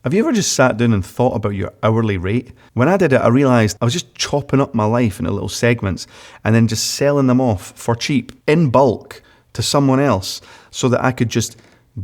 Have you ever just sat down and thought about your hourly rate? When I did it, I realised I was just chopping up my life into little segments and then just selling them off for cheap, in bulk, to someone else so that I could just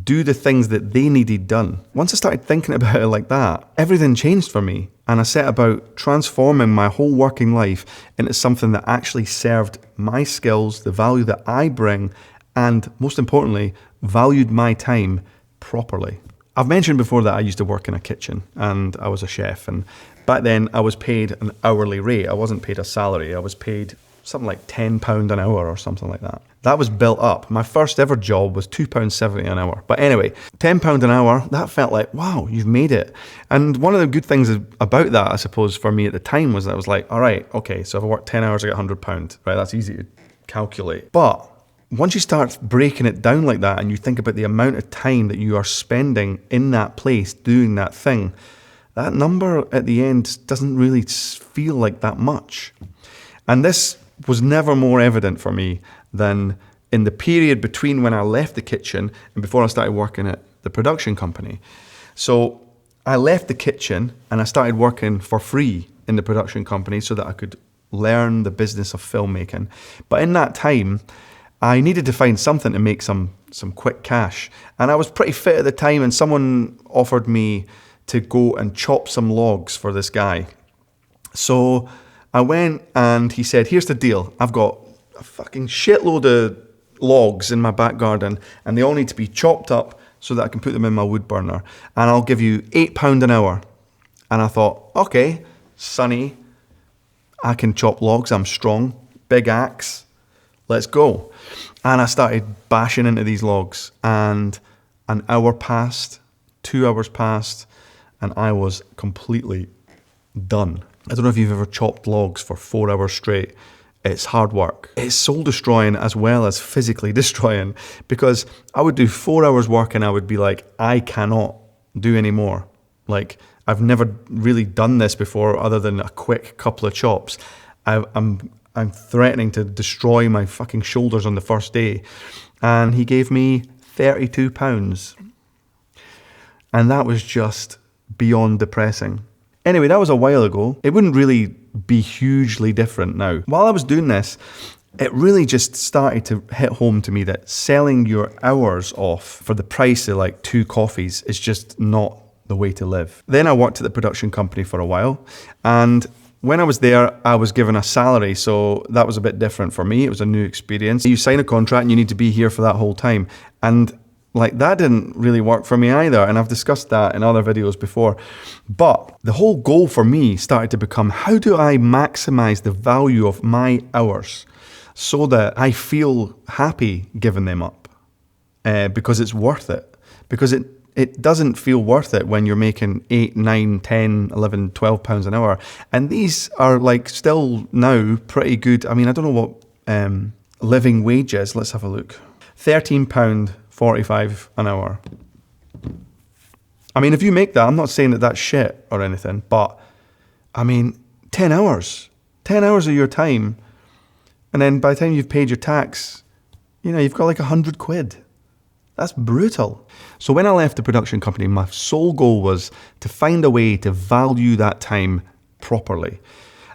do the things that they needed done. Once I started thinking about it like that, everything changed for me. And I set about transforming my whole working life into something that actually served my skills, the value that I bring, and most importantly, valued my time properly. I've mentioned before that I used to work in a kitchen and I was a chef, and back then I was paid an hourly rate. I wasn't paid a salary. I was paid something like £10 an hour or something like that. That was built up. My first ever job was £2.70 an hour. But anyway, £10 an hour, that felt like, wow, you've made it. And one of the good things about that, I suppose, for me at the time was that I was like, all right, okay, so if I work 10 hours, I get £100. Right, that's easy to calculate. But once you start breaking it down like that and you think about the amount of time that you are spending in that place doing that thing, that number at the end doesn't really feel like that much. And this was never more evident for me than in the period between when I left the kitchen and before I started working at the production company. So I left the kitchen and I started working for free in the production company so that I could learn the business of filmmaking. But in that time, I needed to find something to make some quick cash. And I was pretty fit at the time, and someone offered me to go and chop some logs for this guy. So I went and he said, here's the deal. I've got a fucking shitload of logs in my back garden and they all need to be chopped up so that I can put them in my wood burner. And I'll give you £8 an hour. And I thought, okay, Sonny, I can chop logs. I'm strong. Big axe. Let's go. And I started bashing into these logs, and an hour passed, 2 hours passed, and I was completely done. I don't know if you've ever chopped logs for 4 hours straight. It's hard work. It's soul destroying as well as physically destroying, because I would do 4 hours work and I would be like, I cannot do any more. Like, I've never really done this before other than a quick couple of chops. I'm threatening to destroy my fucking shoulders on the first day. And he gave me £32. And that was just beyond depressing. Anyway, that was a while ago. It wouldn't really be hugely different now. While I was doing this, it really just started to hit home to me that selling your hours off for the price of like 2 coffees is just not the way to live. Then I worked at the production company for a while, and when I was there, I was given a salary, so that was a bit different for me. It was a new experience. You sign a contract and you need to be here for that whole time. And like, that didn't really work for me either, and I've discussed that in other videos before. But the whole goal for me started to become, how do I maximize the value of my hours so that I feel happy giving them up? Because it's worth it. Because it doesn't feel worth it when you're making 8, 9, 10, 11, 12 pounds an hour. And these are like still now pretty good. I mean, I don't know what living wage is. Let's have a look. £13.45 an hour. I mean, if you make that, I'm not saying that that's shit or anything, but I mean, 10 hours. 10 hours of your time. And then by the time you've paid your tax, you know, you've got like 100 quid. That's brutal. So when I left the production company, my sole goal was to find a way to value that time properly.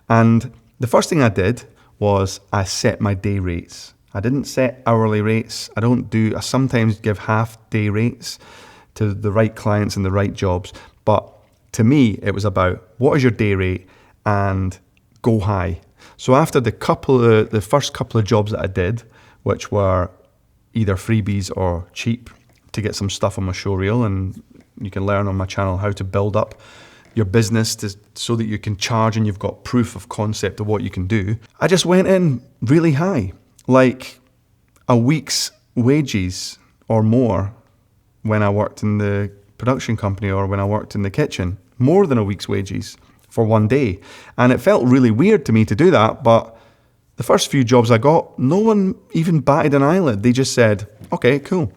And the first thing I did was I set my day rates. I didn't set hourly rates. I sometimes give half day rates to the right clients and the right jobs. But to me, it was about what is your day rate and go high. So after the first couple of jobs that I did, which were either freebies or cheap to get some stuff on my showreel, and you can learn on my channel how to build up your business so that you can charge and you've got proof of concept of what you can do. I just went in really high, like a week's wages or more when I worked in the production company or when I worked in the kitchen, more than a week's wages for one day. And it felt really weird to me to do that, but the first few jobs I got, no one even batted an eyelid. They just said, okay, cool.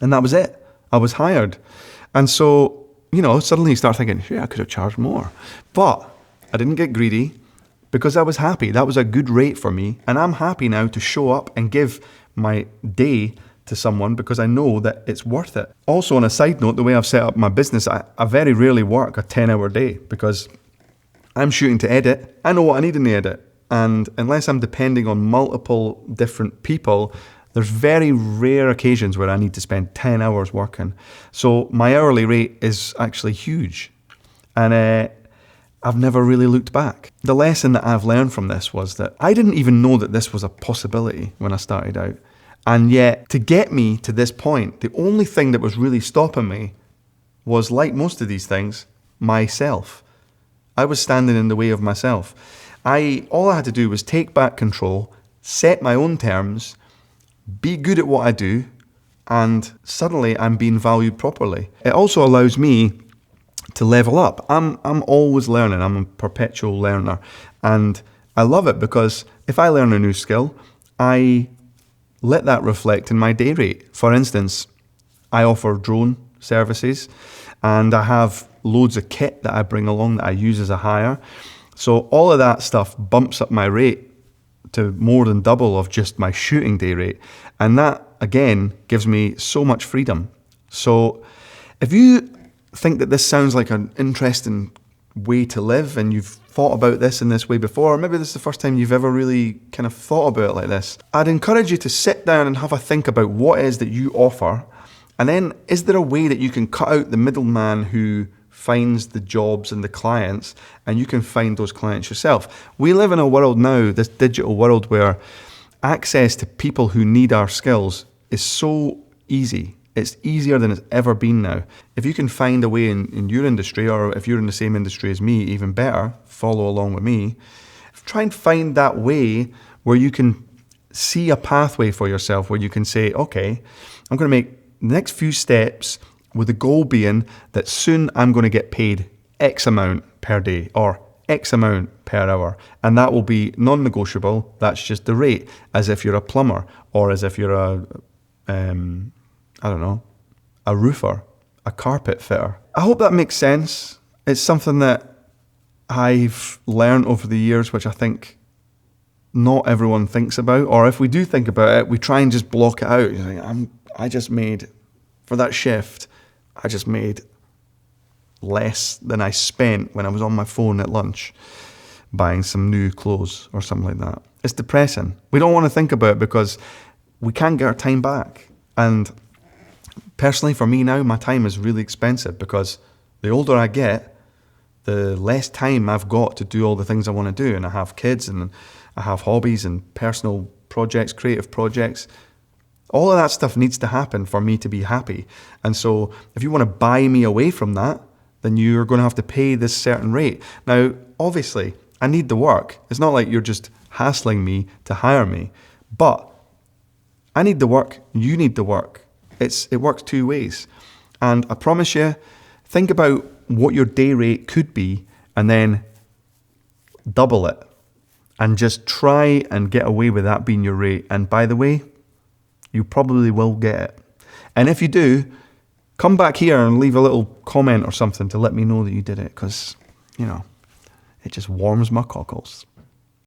And that was it. I was hired. And so, you know, suddenly you start thinking, yeah, I could have charged more. But I didn't get greedy because I was happy. That was a good rate for me. And I'm happy now to show up and give my day to someone because I know that it's worth it. Also, on a side note, the way I've set up my business, I very rarely work a 10-hour day because I'm shooting to edit. I know what I need in the edit. And unless I'm depending on multiple different people, there's very rare occasions where I need to spend 10 hours working. So my hourly rate is actually huge. And I've never really looked back. The lesson that I've learned from this was that I didn't even know that this was a possibility when I started out. And yet, to get me to this point, the only thing that was really stopping me was, like most of these things, myself. I was standing in the way of myself. All I had to do was take back control, set my own terms, be good at what I do, and suddenly I'm being valued properly. It also allows me to level up. I'm always learning. I'm a perpetual learner. And I love it because if I learn a new skill, I let that reflect in my day rate. For instance, I offer drone services and I have loads of kit that I bring along that I use as a hire. So all of that stuff bumps up my rate to more than double of just my shooting day rate. And that, again, gives me so much freedom. So if you think that this sounds like an interesting way to live and you've thought about this in this way before, or maybe this is the first time you've ever really kind of thought about it like this, I'd encourage you to sit down and have a think about what it is that you offer. And then is there a way that you can cut out the middleman who finds the jobs and the clients, and you can find those clients yourself? We live in a world now, this digital world, where access to people who need our skills is so easy. It's easier than it's ever been now. If you can find a way in your industry, or if you're in the same industry as me, even better, follow along with me. Try and find that way where you can see a pathway for yourself, where you can say, okay, I'm going to make the next few steps with the goal being that soon I'm going to get paid X amount per day or X amount per hour. And that will be non-negotiable. That's just the rate, as if you're a plumber or as if you're a roofer, a carpet fitter. I hope that makes sense. It's something that I've learned over the years, which I think not everyone thinks about. Or if we do think about it, we try and just block it out. I just made, for that shift, I just made less than I spent when I was on my phone at lunch buying some new clothes or something like that. It's depressing. We don't want to think about it because we can't get our time back. And personally, for me now, my time is really expensive because the older I get, the less time I've got to do all the things I want to do. And I have kids and I have hobbies and personal projects, creative projects. All of that stuff needs to happen for me to be happy. And so if you want to buy me away from that, then you're going to have to pay this certain rate. Now, obviously, I need the work. It's not like you're just hassling me to hire me. But I need the work. You need the work. It works two ways. And I promise you, think about what your day rate could be and then double it. And just try and get away with that being your rate. And by the way, you probably will get it. And if you do, come back here and leave a little comment or something to let me know that you did it, because, it just warms my cockles.